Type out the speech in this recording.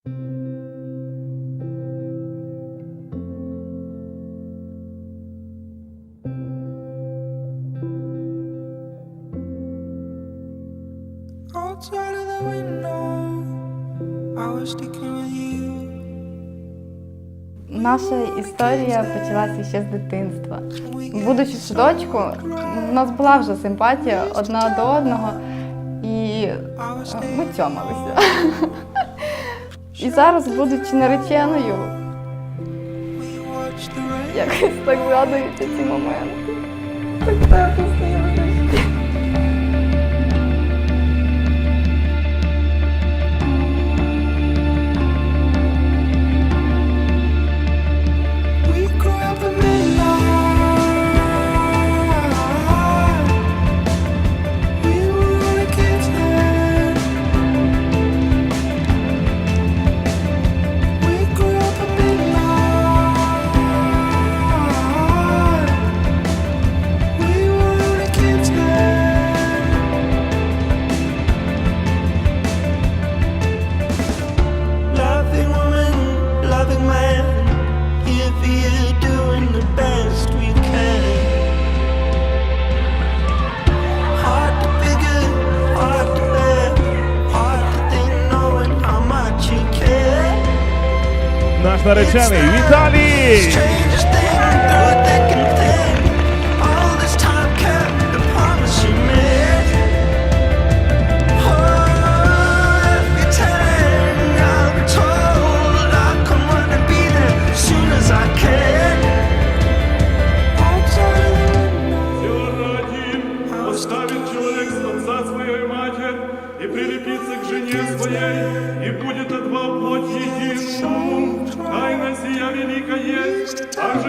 Outside of the window, I was sticking with you. Наша історія почалася ще з дитинства. Будучи в садочку, у нас була вже симпатія одна до одного, і ми цьомалися. І зараз, будучи нареченою, якось так згадуються ці моменти. Так тепло стає. Наш наречений Віталій! Оставит человек отца своей и матерь, и прилепится к жене своей, и будет от два плоть единым. Тайна сия велика есть, также